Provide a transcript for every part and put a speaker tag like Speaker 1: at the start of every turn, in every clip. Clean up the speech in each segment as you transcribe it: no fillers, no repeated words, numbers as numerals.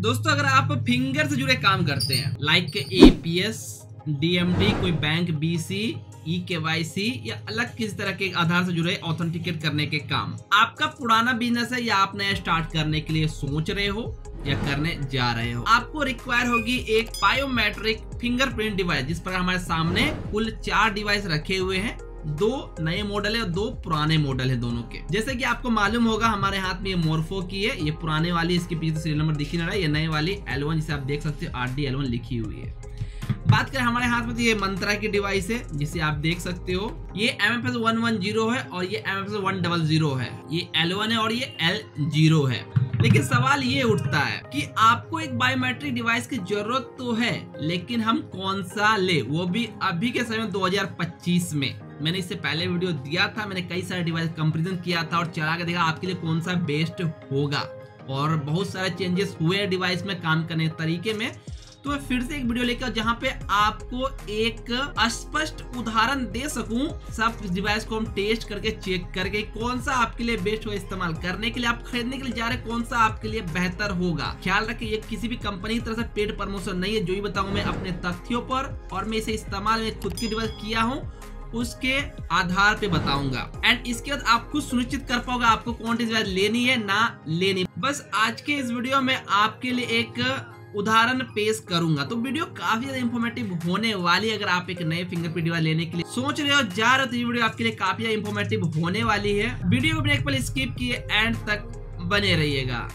Speaker 1: दोस्तों अगर आप फिंगर से जुड़े काम करते हैं लाइक एपीएस, डीएमडी, कोई बैंक बीसी, ई-केवाईसी या अलग किसी तरह के आधार से जुड़े ऑथेंटिकेट करने के काम, आपका पुराना बिजनेस है या आप नया स्टार्ट करने के लिए सोच रहे हो या करने जा रहे हो, आपको रिक्वायर होगी एक बायोमेट्रिक फिंगरप्रिंट डिवाइस, जिस पर हमारे सामने कुल 4 डिवाइस रखे हुए हैं। 2 नए मॉडल है और 2 पुराने मॉडल है दोनों के। जैसे कि आपको मालूम होगा हमारे हाथ में ये मोर्फो की है, ये पुराने वाली, इसके पीछे सीरियल नंबर दिख ही नहीं रहा है। ये नए वाली L1 जिसे आप देख सकते हो RD-L1 लिखी हुई है। बात करें हमारे हाथ में तो ये मंत्रा की डिवाइस है जिसे आप देख सकते हो। ये MFS 110 है और ये MFS 100 है। ये L1 है और ये L0 है। लेकिन सवाल ये उठता है कि आपको एक बायोमेट्रिक डिवाइस की जरूरत तो है, लेकिन हम कौन सा ले, वो भी अभी के समय 2025 में। मैंने इससे पहले वीडियो दिया था, मैंने कई सारे डिवाइस कंपैरिजन किया था और चला के देखा आपके लिए कौन सा बेस्ट होगा, और बहुत सारे चेंजेस हुए डिवाइस में काम करने के तरीके में। तो मैं फिर से एक वीडियो लेकर जहां पे आपको एक स्पष्ट उदाहरण दे सकूं, सब डिवाइस को हम टेस्ट करके चेक करके कौन सा आपके लिए बेस्ट होगा इस्तेमाल करने के लिए, आप खरीदने के लिए जा रहे हैं, कौन सा आपके लिए बेहतर होगा। ख्याल रखें ये किसी भी कंपनी की तरफ से पेड प्रमोशन नहीं है, जो ही बताऊं मैं अपने तथ्यों पर और मैं इसे इस्तेमाल में खुद की डिवाइस किया हूँ उसके आधार पे बताऊंगा। एंड इसके बाद आप खुद सुनिश्चित कर पाओगे आपको कौन सी डिवाइस लेनी है ना लेनी। बस आज के इस वीडियो में आपके लिए एक उदाहरण पेश करूंगा, तो वीडियो काफी ज्यादा इंफॉर्मेटिव होने वाली है। अगर आप एक नए फिंगरप्रिंट डिवाइस लेने के लिए सोच रहे हो, जा रहे हो, तो ये वीडियो आपके लिए काफी ज्यादा इंफॉर्मेटिव होने वाली है। वीडियो को बिना एक पल स्किप किए एंड तक बने रहिएगा।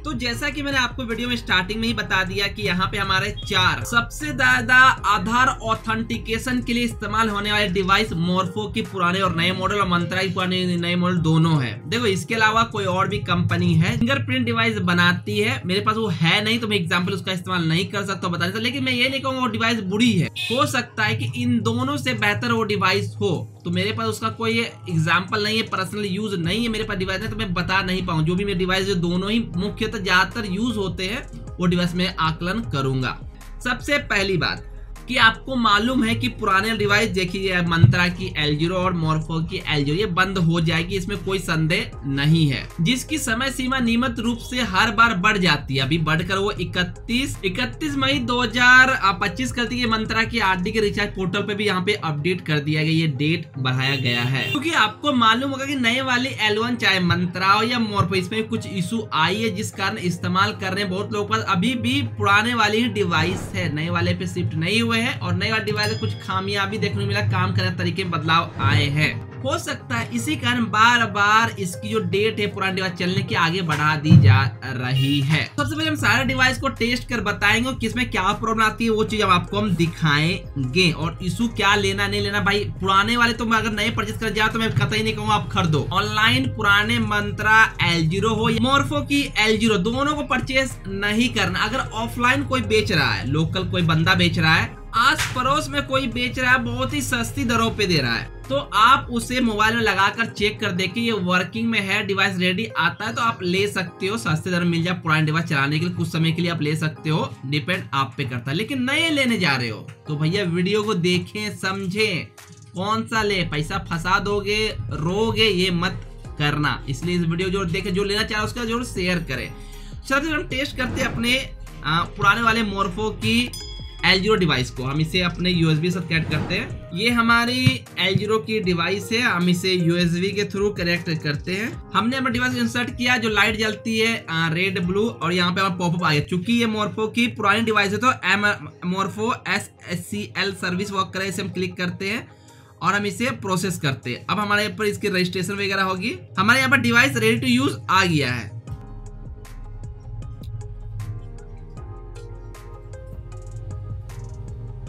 Speaker 1: तो जैसा कि मैंने आपको वीडियो में स्टार्टिंग में ही बता दिया कि यहाँ पे हमारे 4 सबसे ज्यादा आधार ऑथेंटिकेशन के लिए इस्तेमाल होने वाले डिवाइस मोर्फो की पुराने और नए मॉडल और मंत्रा की पुराने नए मॉडल दोनों है। देखो इसके अलावा कोई और भी कंपनी है फिंगरप्रिंट डिवाइस बनाती है, मेरे पास वो है नहीं तो मैं एग्जाम्पल उसका इस्तेमाल नहीं कर सकता बता देता, लेकिन मैं ये नहीं कहूँगा वो डिवाइस बुरी है। हो सकता है कि इन दोनों से बेहतर वो डिवाइस हो, तो मेरे पास उसका कोई एग्जाम्पल नहीं है, पर्सनल यूज नहीं है मेरे पास डिवाइस है, तो मैं बता नहीं पाऊँ। जो भी मेरे डिवाइस जो दोनों ही मुख्यतः ज्यादातर यूज होते हैं वो डिवाइस में आकलन करूंगा। सबसे पहली बात कि आपको मालूम है कि पुराने डिवाइस देखिए मंत्रा की L0 और मोर्फो की L0 ये बंद हो जाएगी, इसमें कोई संदेह नहीं है, जिसकी समय सीमा नियमित रूप से हर बार बढ़ जाती है। अभी बढ़कर वो 31 मई 2025 कर दी। मंत्रा की RD के रिचार्ज पोर्टल पे भी यहाँ पे अपडेट कर दिया गया, ये डेट बढ़ाया गया है, क्योंकि आपको मालूम होगा कि नए वाली L1 चाहे मंत्रा हो या मोर्फो, इसमें कुछ इशू आई है जिस कारण इस्तेमाल कर रहे हैं बहुत लोगों के पास अभी भी पुराने वाली ही डिवाइस है, नए वाले पे शिफ्ट नहीं हुए है और नए वाले डिवाइस कुछ खामियां भी देखने को मिला, काम करने तरीके में बदलाव आए हैं। हो सकता है इसी कारण बार बार इसकी जो डेट है पुराने डिवाइस चलने की आगे बढ़ा दी जा रही है। सबसे पहले हम सारे डिवाइस को टेस्ट कर बताएंगे किसमें क्या प्रॉब्लम आती है, वो चीज आपको हम दिखाएंगे और इशू क्या लेना नहीं लेना। भाई पुराने वाले तो मैं अगर नए परचेज कर जाओ तो मैं कतई नहीं कहूँगा आप खरीदो। ऑनलाइन पुराने मंत्रा L0 हो या मोर्फो की L0 दोनों को परचेज नहीं करना। अगर ऑफलाइन कोई बेच रहा है, लोकल कोई बंदा बेच रहा है, आस पड़ोस में कोई बेच रहा है, बहुत ही सस्ती दरों पे दे रहा है, तो आप उसे मोबाइल में लगाकर चेक कर देखिए ये वर्किंग में है, डिवाइस रेडी आता है तो आप ले सकते हो, सस्ते दर में मिल जाए पुराने डिवाइस चलाने के लिए, कुछ समय के लिए आप ले सकते हो, डिपेंड आप पे करता है। लेकिन नए लेने जा रहे हो तो भैया वीडियो को देखें समझें कौन सा ले, पैसा फंसा दोगे रोगे ये मत करना। इसलिए इस वीडियो जो देखे जो लेना चाहे उसका जरूर शेयर करें। सबसे हम टेस्ट करते हैं अपने पुराने वाले मोर्फो की L0 डिवाइस को। हम इसे अपने USB से कनेक्ट करते हैं। ये हमारी L0 की डिवाइस है, हम इसे USB के थ्रू कनेक्ट करते हैं। हमने अपना डिवाइस इंसर्ट किया, जो लाइट जलती है रेड ब्लू और यहाँ पे हमारा पॉपअप आ गया। चूंकि ये मोर्फो की पुरानी डिवाइस है तो मोर्फो SSCL सर्विस वर्क करे, इसे हम क्लिक करते हैं और हम इसे प्रोसेस करते हैं। अब हमारे यहाँ पर इसकी रजिस्ट्रेशन वगैरह होगी। हमारे यहाँ पर डिवाइस रेडी टू यूज आ गया है।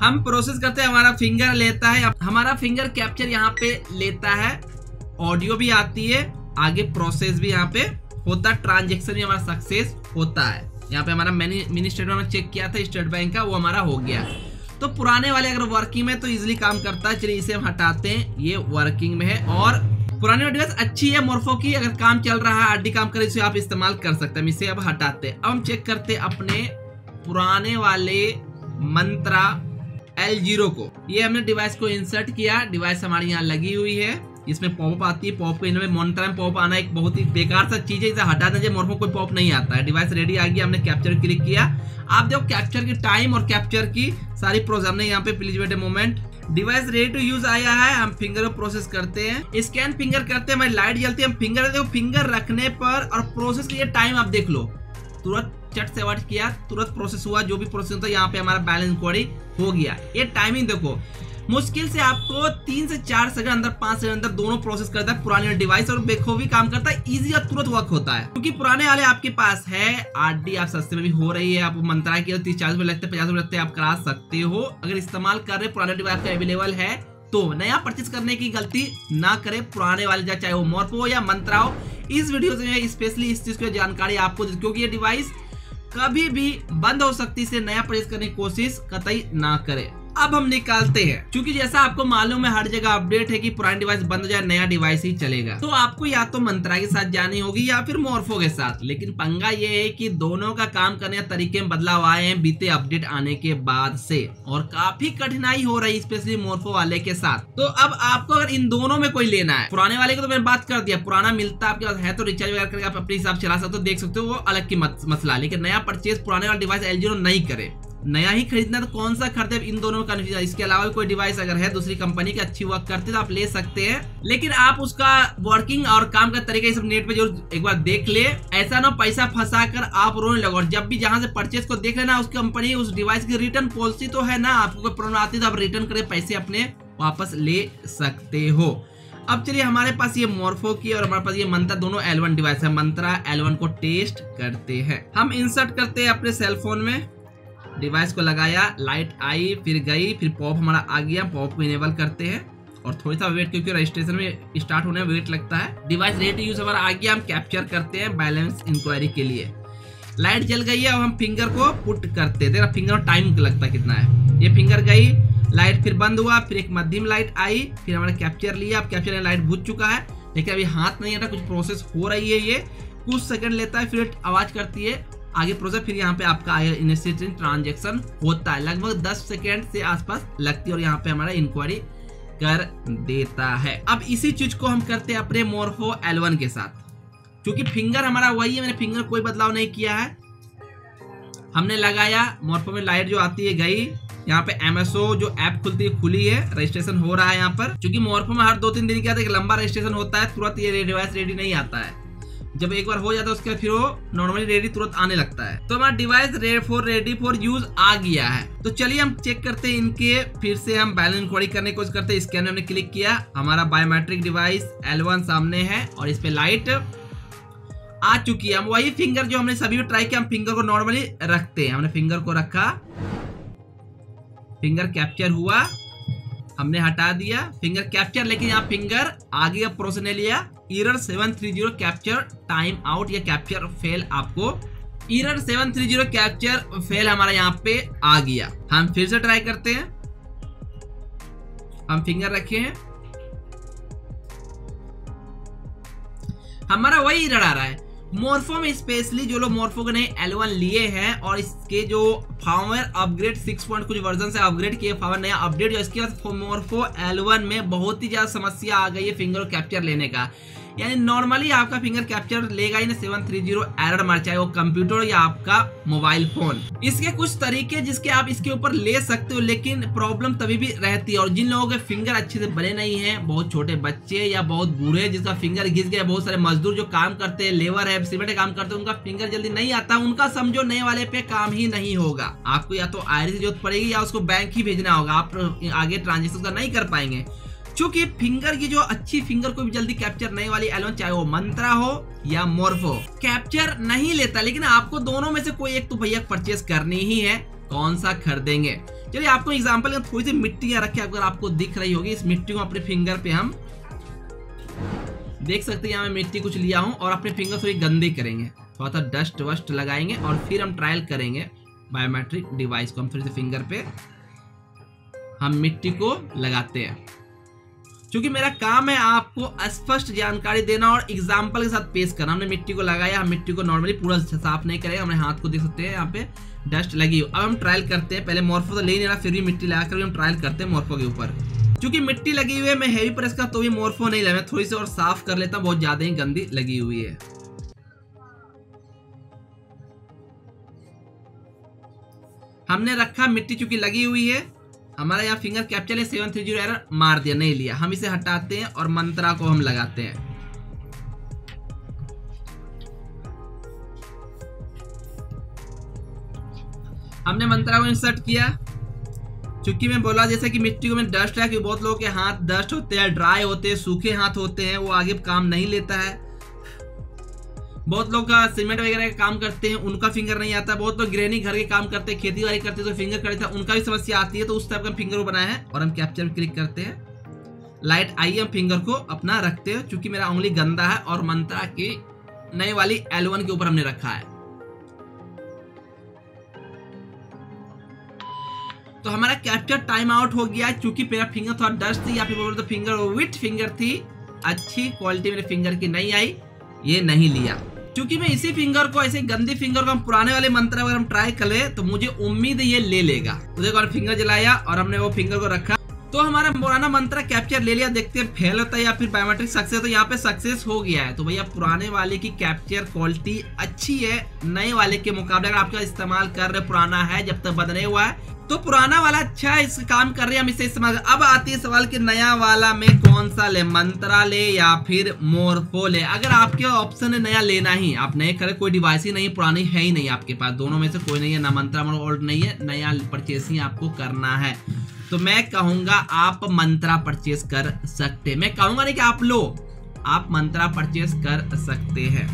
Speaker 1: हम प्रोसेस करते हैं, हमारा फिंगर लेता है, हमारा फिंगर कैप्चर यहाँ पे लेता है, ऑडियो भी आती है, आगे प्रोसेस भी यहाँ पे होता है, ट्रांजैक्शन भी हमारा सक्सेस होता है। यहाँ पे हमारा मिनी स्टेटमेंट चेक किया था स्टेट बैंक का, वो हमारा हो गया। तो पुराने वाले अगर वर्किंग में तो इजिली काम करता है। चलिए इसे हम हटाते हैं, ये वर्किंग में है और पुरानी डिवाइस अच्छी है मोर्फो की, अगर काम चल रहा है RD काम करे इसे आप इस्तेमाल कर सकते हैं। इसे अब हटाते हैं। अब हम चेक करते हैं अपने पुराने वाले मंत्रा L0 को। ये हमने डिवाइस को इंसर्ट किया, डिवाइस हमारी यहाँ लगी हुई है। इसमें पॉपअप आती है। पॉप इनमें मॉनिटर में पॉप आना एक बहुत ही बेकार सा चीज है, इसे हटा दीजिए। मोरफो कोई पॉप नहीं आता है। डिवाइस रेडी आ गया, हमने कैप्चर क्लिक किया। आप देखो कैप्चर की टाइम और कैप्चर की सारी प्रोसेस हमने यहाँ पे please wait a moment. Device ready to use आया है। हम फिंगर को प्रोसेस करते हैं, स्कैन फिंगर करते हैं, हमारी लाइट जलती है। हम फिंगर देखो, फिंगर रखने पर और प्रोसेस के लिए टाइम आप देख लो, तुरंत चट से वर्ड किया, तुरंत प्रोसेस हुआ। जो भी प्रोसेस होता है यहाँ पे हमारा बैलेंस इंक्वायरी हो गया। ये टाइमिंग देखो, मुश्किल से आपको 3 से 4 सेकंड अंदर 5 सेकंड अंदर दोनों प्रोसेस करता है पुराने डिवाइस और बेखूबी काम करता है। इजी और तुरंत वर्क होता है, क्योंकि पुराने वाले आपके पास है। RD आप सस्ते में भी हो रही है, आप मंत्रा की 30-40 रुपए लगते हैं, 50 रुपए लगते हैं, आप करा सकते हो। अगर इस्तेमाल कर रहे पुराने डिवाइस का अवेलेबल है तो नया परचेज करने की गलती ना करे। पुराने वाले चाहे वो मोरफो हो या मंत्रा हो, इस वीडियो से स्पेशली इस चीज की जानकारी आपको, क्योंकि ये डिवाइस कभी भी बंद हो सकती है, इसे नया परचेज करने की कोशिश कतई ना करे। अब हम निकालते हैं, क्योंकि जैसा आपको मालूम है हर जगह अपडेट है कि पुरानी डिवाइस बंद हो जाए, नया डिवाइस ही चलेगा। तो आपको या तो मंत्रा के साथ जानी होगी या फिर मोरफो के साथ। लेकिन पंगा ये है कि दोनों का काम करने के तरीके में बदलाव आए हैं बीते अपडेट आने के बाद से, और काफी कठिनाई हो रही है स्पेशली मोरफो वाले के साथ। तो अब आपको अगर इन दोनों में कोई लेना है, पुराने वाले को तो मैंने बात कर दिया, पुराना मिलता आपके पास है तो रिचार्ज वगैरह करके आप अपने हिसाब से चला सकते हो, देख सकते हो, वो अलग की मसला। लेकिन नया परचेज पुराने वाला डिवाइस LG नहीं करे, नया ही खरीदना तो कौन सा खरीदे, इन दोनों का कंफ्यूजन। इसके अलावा कोई डिवाइस अगर है दूसरी कंपनी की अच्छी वर्क करती है तो आप ले सकते हैं, लेकिन आप उसका वर्किंग और काम का तरीका ये सब नेट पे जरूर एक बार देख ले। ऐसा ना पैसा फंसा कर आप रोने लगो। और जब भी जहां से परचेज को देख लेना, उस कंपनी उस डिवाइस की रिटर्न पॉलिसी तो है ना, आपको कोई प्रॉब्लम आती है तो आप रिटर्न करे पैसे अपने वापस ले सकते हो। अब चलिए, हमारे पास ये मोरफो की और हमारे पास ये मंत्रा दोनों L1 डिवाइस है। मंत्रा L1 को टेस्ट करते हैं। हम इंसर्ट करते हैं अपने सेलफोन में, डिवाइस को लगाया, लाइट आई, फिर गई, फिर पॉप हमारा आ गया। पॉप को इनेबल करते हैं और थोड़ा सा वेट, क्योंकि रजिस्ट्रेशन में स्टार्ट होने में वेट लगता है। डिवाइस रेडी यूज हमारा आ गया। हम कैप्चर करते हैं बैलेंस इंक्वायरी के लिए। लाइट जल गई है और हम फिंगर को पुट करते हैं। देखा फिंगर में टाइम लगता है कितना है। ये फिंगर गई, लाइट फिर बंद हुआ, फिर एक मध्यम लाइट आई, फिर हमारा कैप्चर लिया। अब कैप्चर में लाइट बुझ चुका है, लेकिन अभी हाथ नहीं आ रहा, कुछ प्रोसेस हो रही है। ये कुछ सेकंड लेता है, फिर आवाज करती है आगे प्रोसेस, फिर यहाँ पे आपका इनिशिएटिंग ट्रांजैक्शन होता है। लगभग 10 सेकेंड से आसपास लगती है और यहाँ पे हमारा इंक्वायरी कर देता है। अब इसी चीज को हम करते हैं अपने मोरफो L1 के साथ, क्योंकि फिंगर हमारा वही है, मैंने फिंगर कोई बदलाव नहीं किया है। हमने लगाया, मोरफो में लाइट जो आती है गई, यहाँ पे MSO जो ऐप खुलती है खुली है, रजिस्ट्रेशन हो रहा है यहाँ पर। क्योंकि मोरफो में हर 2-3 दिन के बाद एक लंबा रजिस्ट्रेशन होता है, तुरंत ये डिवाइस रेडी नहीं आता है। जब एक बार हो जाता है उसके बाद फिर वो नॉर्मली रेडी तुरंत आने लगता है। तो हमारा डिवाइस रेडी फॉर यूज आ गया है। तो चलिए हम चेक करते हैं इनके, फिर से हम बैलेंस इंक्वायरी करने की कोशिश करते हैं। स्कैन में हमने क्लिक किया, हमारा बायोमेट्रिक डिवाइस L1 सामने है और इस पे लाइट आ चुकी है। हम वही फिंगर जो हमने सभी ट्राई किया, हम फिंगर को नॉर्मली रखते हैं। हमने फिंगर को रखा, फिंगर कैप्चर हुआ, हमने हटा दिया फिंगर कैप्चर, लेकिन यहाँ फिंगर आगे प्रोसेस ने लिया। एरर 730 कैप्चर टाइम आउट या कैप्चर फेल, आपको एरर 730 कैप्चर फेल हमारा यहाँ पे आ गया। हम फिर से ट्राई करते हैं। हम फिंगर रखे हैं, हमारा वही एरर आ रहा है। मोरफो में स्पेशली जो लोग मोरफो के नए L1 लिए हैं और इसके जो फॉर्मवेयर अपग्रेड 6 पॉइंट कुछ वर्जन से अपग्रेड किए, फॉर्मवेयर नया अपडेट, जो इसके बाद मोरफो L1 में बहुत ही ज्यादा समस्या आ गई है फिंगर कैप्चर लेने का। यानी नॉर्मली आपका फिंगर कैप्चर लेगा ही ना 730 एरर मार, चाहे वो कंप्यूटर या आपका मोबाइल फोन। इसके कुछ तरीके जिसके आप इसके ऊपर ले सकते हो, लेकिन प्रॉब्लम तभी भी रहती है। और जिन लोगों के फिंगर अच्छे से बने नहीं हैं, बहुत छोटे बच्चे या बहुत बूढ़े जिसका फिंगर घिस गया, बहुत सारे मजदूर जो काम करते हैं, लेबर है, सीमेंट काम करते हैं, उनका फिंगर जल्दी नहीं आता, उनका समझो नए वाले पे काम ही नहीं होगा। आपको या तो आईरिस की जरूरत पड़ेगी या उसको बैंक ही भेजना होगा, आप आगे ट्रांजेक्शन का नहीं कर पाएंगे। क्योंकि फिंगर की जो अच्छी फिंगर को भी जल्दी कैप्चर नहीं वाली L1, चाहे वो मंत्रा हो या मोरफो, कैप्चर नहीं लेता। लेकिन आपको दोनों में से कोई एक तो भैया परचेस करनी ही है, कौन सा खरीदेंगे। चलिए आपको एग्जांपल थोड़ी सी मिट्टी रखे, अगर आपको दिख रही होगी, इस मिट्टी को अपने फिंगर पे हम देख सकते हैं। यहाँ मैं मिट्टी कुछ लिया हूँ और अपने फिंगर थोड़ी गंदी करेंगे, थोड़ा सा डस्ट वस्ट लगाएंगे और फिर हम ट्रायल करेंगे बायोमेट्रिक डिवाइस को। हम थोड़ी सी फिंगर पे हम मिट्टी को लगाते हैं, क्योंकि मेरा काम है आपको स्पष्ट जानकारी देना और एग्जाम्पल के साथ पेश करना। हमने मिट्टी को लगाया, हम मिट्टी को नॉर्मली पूरा साफ नहीं करेंगे, हमने हाथ को देख सकते हैं यहाँ पे डस्ट लगी हो। अब हम ट्रायल करते हैं, पहले मोरफो तो ले नहीं रहा, फिर भी मिट्टी लगाकर हम ट्रायल करते हैं मोरफो के ऊपर। क्योंकि मिट्टी लगी हुई है, मैं हेवी प्रेस का तो भी मोरफो नहीं लगा, मैं थोड़ी सी और साफ कर लेता हूँ, बहुत ज्यादा ही गंदी लगी हुई है। हमने रखा, मिट्टी चूंकि लगी हुई है, हमारा यहाँ फिंगर कैप्चर है 730 एरर मार दिया, नहीं लिया। हम इसे हटाते हैं और मंत्रा को हम लगाते हैं। हमने मंत्रा को इंसर्ट किया। चूंकि मैं बोला जैसे कि मिट्टी को में डस्ट है, कि बहुत लोगों के हाथ डस्ट होते हैं, ड्राई होते हैं, सूखे हाथ होते हैं, वो आगे काम नहीं लेता है। बहुत लोग का सीमेंट वगैरह का काम करते हैं, उनका फिंगर नहीं आता। बहुत लोग ग्रेनी घर के काम करते हैं, खेती बाड़ी करते हैं, तो फिंगर करते हैं, उनका भी समस्या आती है। तो उस टाइप का फिंगर को बनाया है और हम कैप्चर क्लिक करते हैं। लाइट आई, हम फिंगर को अपना रखते हैं। चूंकि मेरा उंगली गंदा है और मंत्रा की नई वाली L1 के ऊपर हमने रखा है। तो हमारा कैप्चर टाइम आउट हो गया, क्योंकि मेरा फिंगर थोड़ा डस्ट थी, या फिर बोलो तो फिंगर विथ फिंगर थी, अच्छी क्वालिटी मेरे फिंगर की नहीं आई, ये नहीं लिया। क्योंकि मैं इसी फिंगर को, ऐसे गंदी फिंगर को हम पुराने वाले मंत्र अगर हम ट्राई कर ले तो मुझे उम्मीद है ये ले लेगा। तो देखो फिंगर जलाया और हमने वो फिंगर को रखा, तो हमारा पुराना मंत्र कैप्चर ले लिया। देखते हैं फेल होता है या फिर बायोमेट्रिक सक्सेस। तो यहाँ पे सक्सेस हो गया है। तो भैया पुराने वाले की कैप्चर क्वालिटी अच्छी है नए वाले के मुकाबले। अगर आपका इस्तेमाल कर रहे, पुराना है जब तक बदले हुआ है, तो पुराना वाला अच्छा है, इस काम कर रहे हैं, हम इसे इस्तेमाल। अब आती है सवाल कि नया वाला में कौन सा ले, मंत्रा ले या फिर मोरफो ले। अगर आपके ऑप्शन है नया लेना ही, आप नए करें, कोई डिवाइस ही नहीं, पुरानी है ही नहीं आपके पास, दोनों में से कोई नहीं है, ना मंत्रा ओल्ड नहीं है, नया परचेस ही आपको करना है, तो मैं कहूंगा आप मंत्रा परचेस कर सकते। मैं कहूंगा नहीं कि आप लो, आप मंत्रा परचेस कर सकते हैं।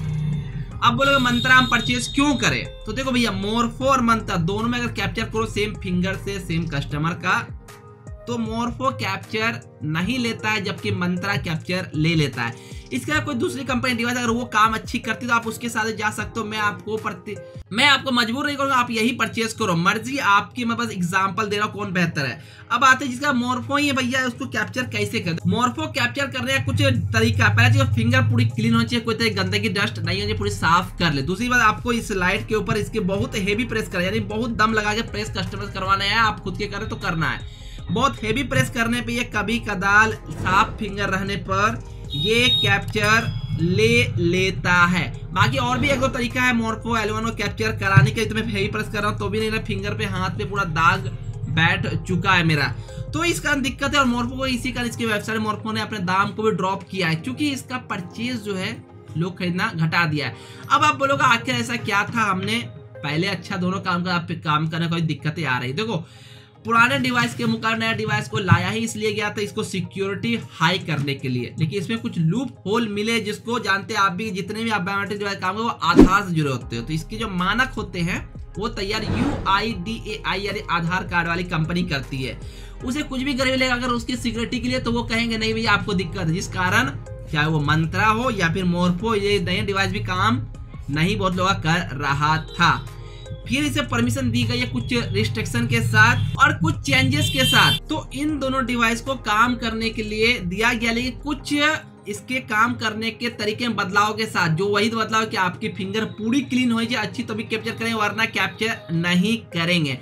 Speaker 1: अब बोलोगे मंत्रा हम परचेस क्यों करें? तो देखो भैया मोरफो और मंत्रा दोनों में अगर कैप्चर करो सेम फिंगर से, सेम कस्टमर का, तो मोरफो कैप्चर नहीं लेता है, जबकि मंत्रा कैप्चर ले लेता है। इसका कोई दूसरी कंपनी डिवाइस अगर वो काम अच्छी करती तो आप उसके साथ जा सकते हो। मैं आपको मजबूर नहीं करूंगा, आप यही परचेस करो, मर्जी आपकी। मैं बस एग्जांपल दे रहा हूँ कौन बेहतर है। अब आते हैं जिसका मोरफो ही है भैया, उसको कैप्चर कैसे कर। मोरफो कैप्चर करने का कुछ तरीका, पहले चीज फिंगर पूरी क्लीन होनी चाहिए, कोई तरह गंदगी डस्ट नहीं होनी, पूरी साफ कर ले। दूसरी बात, आपको इस लाइट के ऊपर इसके बहुत हेवी प्रेस कर, यानी बहुत दम लगा के प्रेस कस्टमर करवाना है, आप खुद के करें तो करना है। बहुत हेवी प्रेस करने पे ये कभी कदाल साफ फिंगर रहने पर ये कैप्चर ले लेता है। बाकी और भी एक दो तरीका है मोरफो L1 को कैप्चर कराने के। तो मैं हेवी प्रेस कर रहा हूँ तो भी नहीं ना, फिंगर पे हाथ पे पूरा दाग बैठ चुका है मेरा, तो इसका दिक्कत है। और मोरफो को इसी कारण इसकी वेबसाइट मोरफो ने अपने दाम को भी ड्रॉप किया है, क्योंकि इसका परचेज जो है लोग खरीदना घटा दिया है। अब आप बोलोगे आखिर ऐसा क्या था, हमने पहले अच्छा दोनों काम करने कोई दिक्कतें आ रही। देखो पुराने डिवाइस के मुकाबले नया डिवाइस को लाया ही इसलिए गया था, इसको सिक्योरिटी हाई करने के लिए, लेकिन इसमें कुछ लूप होल मिले, जिसको जानते हैं आप भी, जितने भी आप बायोमेट्रिक डिवाइस काम है वो आधार से जुड़े होते हो। तो इसके जो मानक होते हैं वो तैयार UIDAI यानी आधार कार्ड वाली कंपनी करती है। उसे कुछ भी गरीब लेगा अगर उसकी सिक्योरिटी के लिए, तो वो कहेंगे नहीं भैया आपको दिक्कत है, जिस कारण चाहे वो मंत्रा हो या फिर मोरफो, ये नए डिवाइस भी काम नहीं बहुत लोग कर रहा था। फिर इसे परमिशन दी गई है कुछ रिस्ट्रिक्शन के साथ और कुछ चेंजेस के साथ। तो इन दोनों डिवाइस को काम करने के लिए दिया गया, लेकिन कुछ इसके काम करने के तरीके में बदलाव के साथ, जो वही बदलाव कि आपकी फिंगर पूरी क्लीन हो जाए अच्छी, तो भी कैप्चर करें, वरना कैप्चर नहीं करेंगे।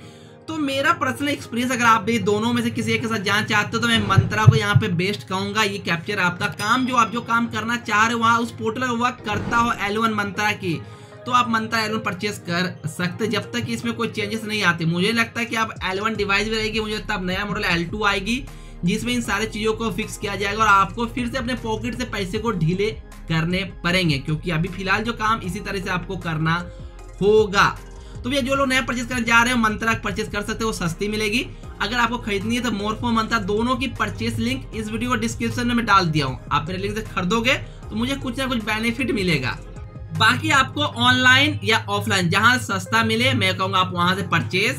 Speaker 1: तो मेरा पर्सनल एक्सपीरियंस, अगर आप भी दोनों में से किसी एक के साथ जाना चाहते हो तो मैं मंत्रा को यहाँ पे बेस्ट कहूंगा। ये कैप्चर आपका काम, जो आप जो काम करना चाह रहे हो वहाँ उस पोर्टल में वर्क करता हो L1 मंत्रा की, तो आप मंत्रा L1 परचेस कर सकते जब तक कि इसमें कोई चेंजेस नहीं आते। मुझे लगता है कि आप L1 डिवाइस भी रहेगी, मुझे तब नया मॉडल L2 आएगी जिसमें इन सारी चीजों को फिक्स किया जाएगा और आपको फिर से अपने पॉकेट से पैसे को ढीले करने पड़ेंगे, क्योंकि अभी फिलहाल जो काम इसी तरह से आपको करना होगा। तो भैया जो लोग नया परचेस करने जा रहे हो मंत्रा परचेस कर सकते हो, सस्ती मिलेगी। अगर आपको खरीदनी है तो मोरफो मंत्रा दोनों की परचेस लिंक इस वीडियो को डिस्क्रिप्शन में मैं डाल दिया हूँ। आप मेरे लिंक से खरीदोगे तो मुझे कुछ ना कुछ बेनिफिट मिलेगा। बाकी आपको ऑनलाइन या ऑफलाइन जहां सस्ता मिले, मैं कहूंगा आप वहां से परचेस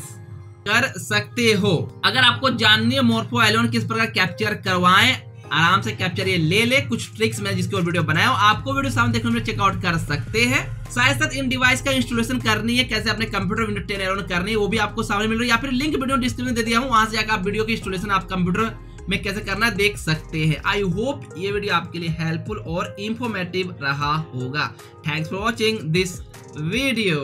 Speaker 1: कर सकते हो। अगर आपको जाननी है मोरफो L1 किस प्रकार कैप्चर करवाएं, आराम से कैप्चर ये ले कुछ ट्रिक्स में जिसके वीडियो बनाया, आपको वीडियो सामने देखने में चेकआउट कर सकते हैं। साथ साथ इन डिवाइस का इंस्टॉलेशन करनी है, कैसे अपने कंप्यूटर विंडोज 10 L1 करनी है, वो भी आपको सामने मिल रही है, या फिर लिंक वीडियो डिस्क्रिप्शन दे दिया हूँ, वहां से जाकर आप वीडियो की इंस्टॉलेशन आप कंप्यूटर में कैसे करना देख सकते हैं। आई होप ये वीडियो आपके लिए हेल्पफुल और इंफॉर्मेटिव रहा होगा। Thanks for watching this video.